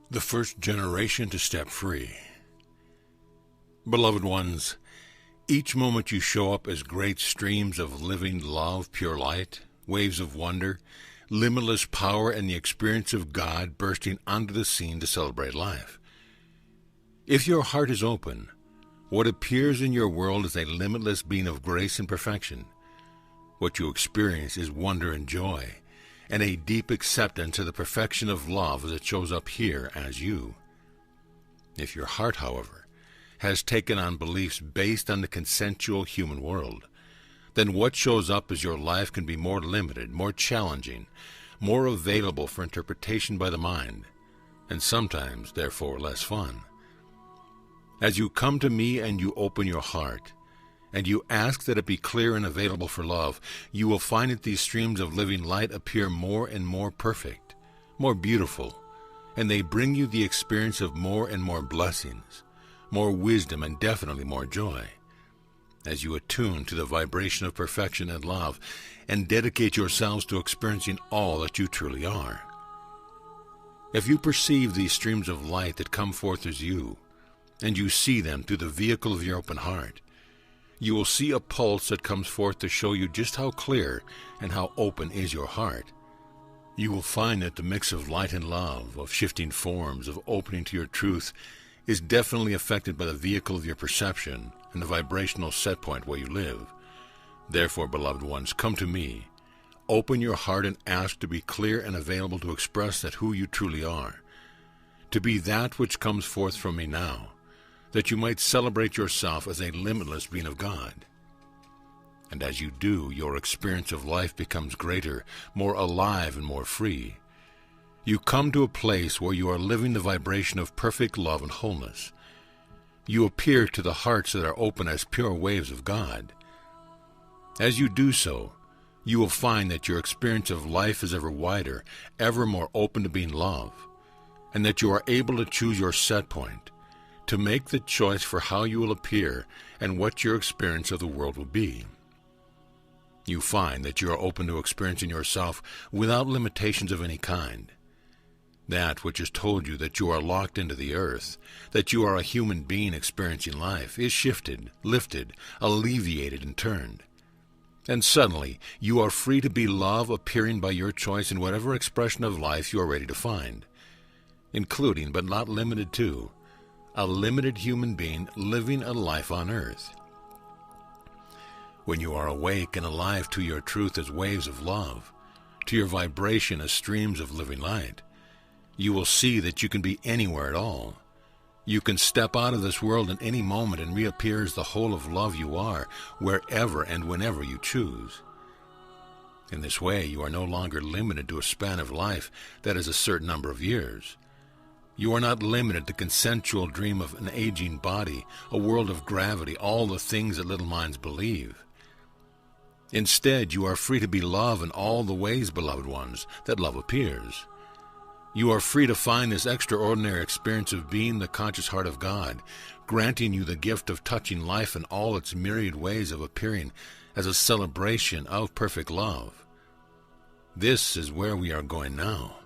The first generation to step free. Beloved ones, each moment you show up as great streams of living love, pure light, waves of wonder, limitless power, and the experience of God bursting onto the scene to celebrate life. If your heart is open, what appears in your world is a limitless being of grace and perfection. What you experience is wonder and joy, and a deep acceptance of the perfection of love as it shows up here as you. If your heart, however, has taken on beliefs based on the consensual human world, then what shows up as your life can be more limited, more challenging, more available for interpretation by the mind, and sometimes, therefore, less fun. As you come to me and you open your heart, and you ask that it be clear and available for love, you will find that these streams of living light appear more and more perfect, more beautiful, and they bring you the experience of more and more blessings, more wisdom, and definitely more joy. As you attune to the vibration of perfection and love, and dedicate yourselves to experiencing all that you truly are. If you perceive these streams of light that come forth as you, and you see them through the vehicle of your open heart, you will see a pulse that comes forth to show you just how clear and how open is your heart. You will find that the mix of light and love, of shifting forms, of opening to your truth, is definitely affected by the vehicle of your perception and the vibrational set point where you live. Therefore, beloved ones, come to me, open your heart and ask to be clear and available to express that who you truly are, to be that which comes forth from me now, that you might celebrate yourself as a limitless being of God. And as you do, your experience of life becomes greater, more alive, and more free. You come to a place where you are living the vibration of perfect love and wholeness. You appear to the hearts that are open as pure waves of God. As you do so, you will find that your experience of life is ever wider, ever more open to being love, and that you are able to choose your set point, to make the choice for how you will appear and what your experience of the world will be. You find that you are open to experiencing yourself without limitations of any kind. That which has told you that you are locked into the earth, that you are a human being experiencing life, is shifted, lifted, alleviated, and turned. And suddenly, you are free to be love appearing by your choice in whatever expression of life you are ready to find, including, but not limited to, a limited human being living a life on earth. When you are awake and alive to your truth as waves of love, to your vibration as streams of living light, you will see that you can be anywhere at all. You can step out of this world in any moment and reappear as the whole of love you are, wherever and whenever you choose. In this way, you are no longer limited to a span of life that is a certain number of years. You are not limited to the consensual dream of an aging body, a world of gravity, all the things that little minds believe. Instead, you are free to be love in all the ways, beloved ones, that love appears. You are free to find this extraordinary experience of being the conscious heart of God, granting you the gift of touching life in all its myriad ways of appearing as a celebration of perfect love. This is where we are going now.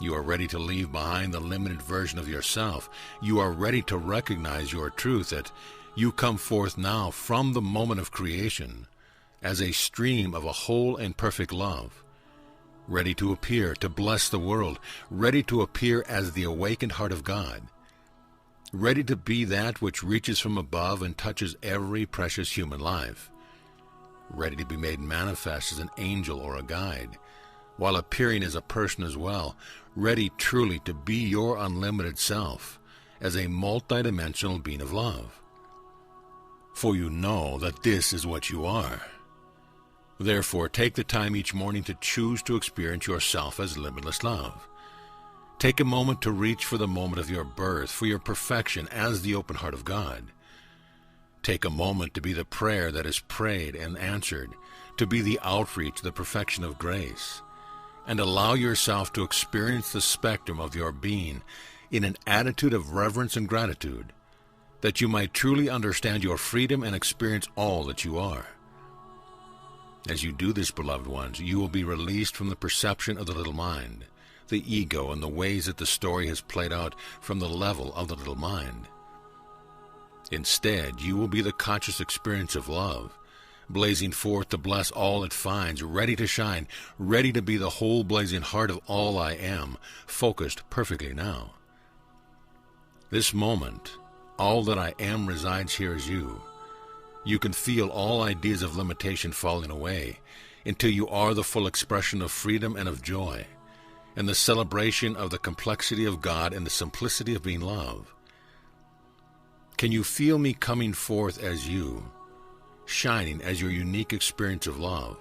You are ready to leave behind the limited version of yourself. You are ready to recognize your truth, that you come forth now from the moment of creation as a stream of a whole and perfect love, ready to appear to bless the world, ready to appear as the awakened heart of God, ready to be that which reaches from above and touches every precious human life, ready to be made manifest as an angel or a guide, while appearing as a person as well, ready truly to be your unlimited self as a multidimensional being of love. For you know that this is what you are. Therefore, take the time each morning to choose to experience yourself as limitless love. Take a moment to reach for the moment of your birth, for your perfection as the open heart of God. Take a moment to be the prayer that is prayed and answered, to be the outreach, the perfection of grace, and allow yourself to experience the spectrum of your being in an attitude of reverence and gratitude, that you might truly understand your freedom and experience all that you are. As you do this, beloved ones, you will be released from the perception of the little mind, the ego, and the ways that the story has played out from the level of the little mind. Instead, you will be the conscious experience of love, blazing forth to bless all it finds, ready to shine, ready to be the whole blazing heart of all I am, focused perfectly now. This moment, all that I am resides here as you. You can feel all ideas of limitation falling away until you are the full expression of freedom and of joy, and the celebration of the complexity of God and the simplicity of being love. Can you feel me coming forth as you, shining as your unique experience of love?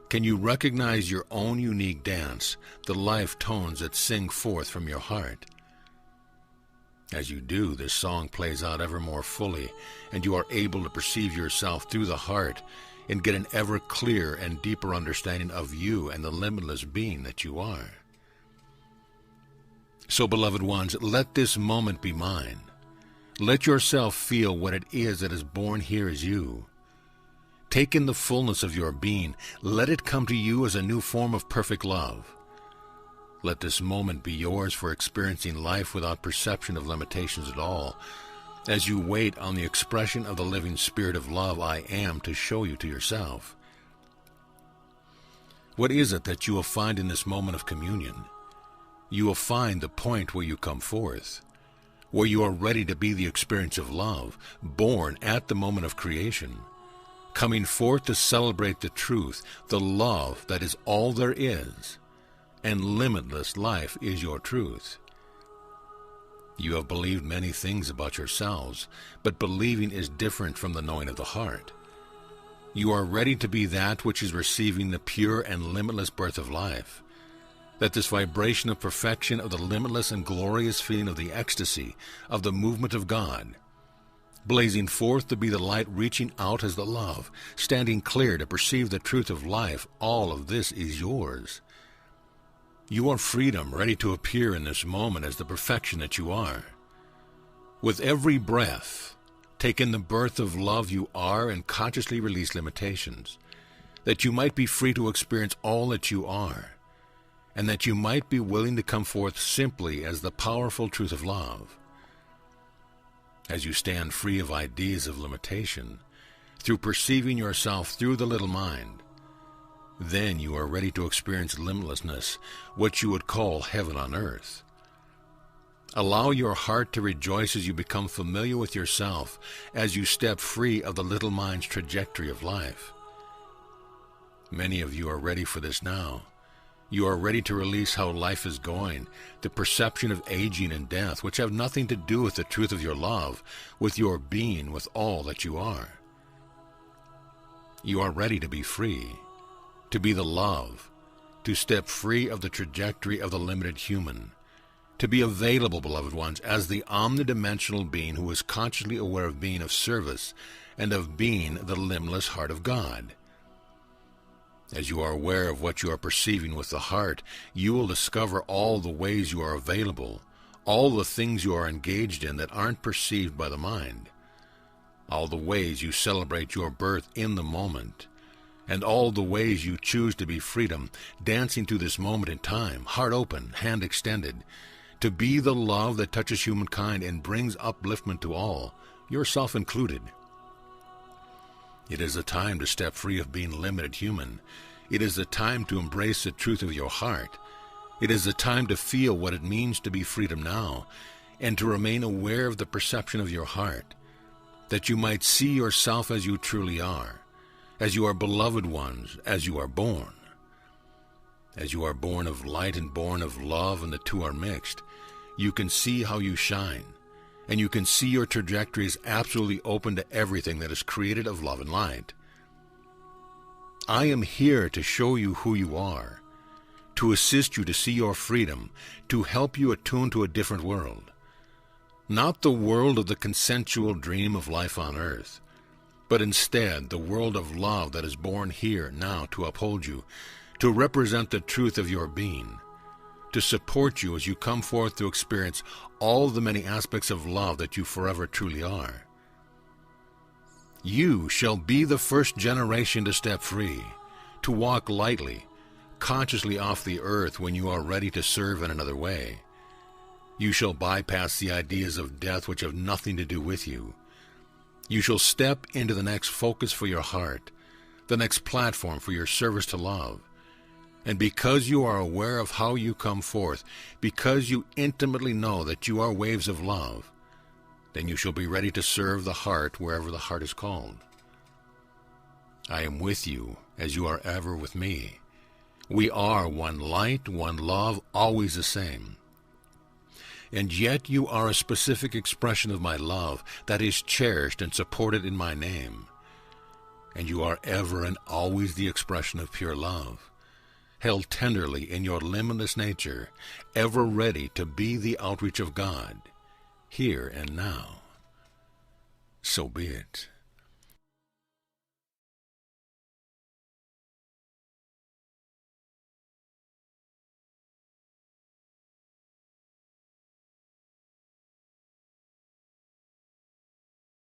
Can you recognize your own unique dance, the life tones that sing forth from your heart? As you do, this song plays out ever more fully, and you are able to perceive yourself through the heart and get an ever clearer and deeper understanding of you and the limitless being that you are. So, beloved ones, let this moment be mine. Let yourself feel what it is that is born here as you. Take in the fullness of your being. Let it come to you as a new form of perfect love. Let this moment be yours for experiencing life without perception of limitations at all, as you wait on the expression of the living spirit of love I am to show you to yourself. What is it that you will find in this moment of communion? You will find the point where you come forth, where you are ready to be the experience of love, born at the moment of creation, coming forth to celebrate the truth, the love that is all there is, and limitless life is your truth. You have believed many things about yourselves, but believing is different from the knowing of the heart. You are ready to be that which is receiving the pure and limitless birth of life, that this vibration of perfection of the limitless and glorious feeling of the ecstasy of the movement of God, blazing forth to be the light reaching out as the love, standing clear to perceive the truth of life, all of this is yours. You are freedom ready to appear in this moment as the perfection that you are. With every breath, take in the birth of love you are and consciously release limitations, that you might be free to experience all that you are, and that you might be willing to come forth simply as the powerful truth of love. As you stand free of ideas of limitation, through perceiving yourself through the little mind, then you are ready to experience limitlessness, what you would call heaven on earth. Allow your heart to rejoice as you become familiar with yourself, as you step free of the little mind's trajectory of life. Many of you are ready for this now. You are ready to release how life is going, the perception of aging and death, which have nothing to do with the truth of your love, with your being, with all that you are. You are ready to be free, to be the love, to step free of the trajectory of the limited human, to be available, beloved ones, as the omnidimensional being who is consciously aware of being of service and of being the limitless heart of God. As you are aware of what you are perceiving with the heart, you will discover all the ways you are available, all the things you are engaged in that aren't perceived by the mind, all the ways you celebrate your birth in the moment, and all the ways you choose to be freedom, dancing through this moment in time, heart open, hand extended, to be the love that touches humankind and brings upliftment to all, yourself included. It is the time to step free of being limited human. It is the time to embrace the truth of your heart. It is the time to feel what it means to be freedom now, and to remain aware of the perception of your heart, that you might see yourself as you truly are, as you are beloved ones, as you are born. As you are born of light and born of love, and the two are mixed, you can see how you shine, and you can see your trajectory is absolutely open to everything that is created of love and light. I am here to show you who you are, to assist you to see your freedom, to help you attune to a different world. Not the world of the consensual dream of life on earth, but instead the world of love that is born here now to uphold you, to represent the truth of your being, to support you as you come forth to experience all the many aspects of love that you forever truly are. You shall be the first generation to step free, to walk lightly, consciously off the earth when you are ready to serve in another way. You shall bypass the ideas of death which have nothing to do with you. You shall step into the next focus for your heart, the next platform for your service to love. And because you are aware of how you come forth, because you intimately know that you are waves of love, then you shall be ready to serve the heart wherever the heart is called. I am with you as you are ever with me. We are one light, one love, always the same. And yet you are a specific expression of my love that is cherished and supported in my name. And you are ever and always the expression of pure love, held tenderly in your limitless nature, ever ready to be the outreach of God, here and now. So be it.